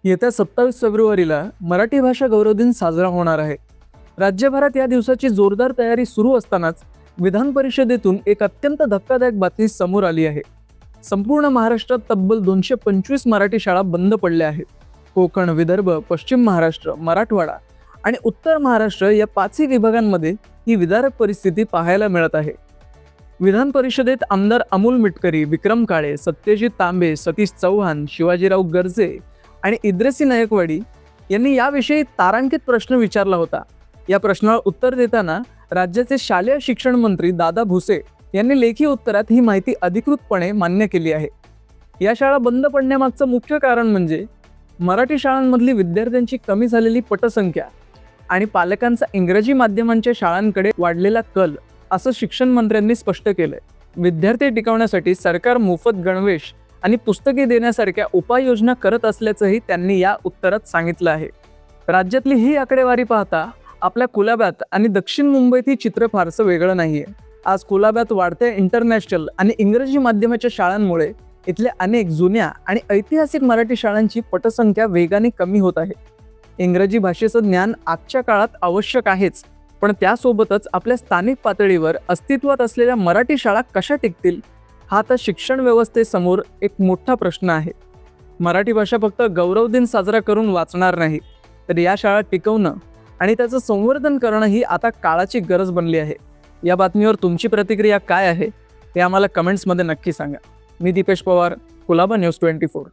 येत्या 27 फेब्रुवारीला मराठी भाषा गौरव दिन साजरा होणार आहे. राज्यभरात या दिवसाची जोरदार तयारी सुरू असतानाच विधान परिषदेतून एक अत्यंत धक्कादायक बातमी समोर आली आहे. संपूर्ण महाराष्ट्रात तब्बल 225 मराठी शाळा बंद पडल्या आहेत. कोकण, विदर्भ, पश्चिम महाराष्ट्र, मराठवाडा आणि उत्तर महाराष्ट्र या पाचही विभागांमध्ये ही विदारक परिस्थिती पाहायला मिळत आहे. विधान परिषदेत आमदार अमोल मिटकरी, विक्रम काळे, सत्यजित तांबे, सतीश चव्हाण, शिवाजीराव गर्जे आणि इद्रिसी नायकवाडी यांनी याविषयी तारांकित प्रश्न विचारला होता. या प्रश्नाला उत्तर देताना राज्याचे शालेय शिक्षण मंत्री दादा भुसे यांनी लेखी उत्तरात ही माहिती अधिकृतपणे मान्य केली आहे. या शाळा बंद पडण्यामागचं मुख्य कारण म्हणजे मराठी शाळांमधली विद्यार्थ्यांची कमी झालेली पटसंख्या आणि पालकांचा इंग्रजी माध्यमांच्या शाळांकडे वाढलेला कल, असं शिक्षण मंत्र्यांनी स्पष्ट केलंय. विद्यार्थी टिकवण्यासाठी सरकार मोफत गणवेश आणि पुस्तके देण्यासारख्या उपाययोजना करत असल्याचंही त्यांनी या उत्तरात सांगितलं आहे. राज्यातली ही आकडेवारी पाहता आपल्या कुलाब्यात आणि दक्षिण मुंबईत ही चित्र फारसं वेगळं नाहीये. आज कुलाब्यात वाढत्या इंटरनॅशनल आणि इंग्रजी माध्यमाच्या शाळांमुळे इथल्या अनेक जुन्या आणि ऐतिहासिक मराठी शाळांची पटसंख्या वेगाने कमी होत आहे. इंग्रजी भाषेचं ज्ञान आजच्या काळात आवश्यक आहेच, पण त्यासोबतच आपल्या स्थानिक पातळीवर अस्तित्वात असलेल्या मराठी शाळा कशा टिकतील, हा आता शिक्षण व्यवस्थेसमोर एक मोठा प्रश्न आहे. मराठी भाषा फक्त गौरव दिन साजरा करून वाचणार नाही, तर या शाळा टिकवणं आणि त्याचं संवर्धन करणं ही आता काळाची गरज बनली आहे. या बातमीवर तुमची प्रतिक्रिया काय आहे ते आम्हाला कमेंट्समध्ये नक्की सांगा. मी दीपेश पवार, कुलाबा न्यूज 24.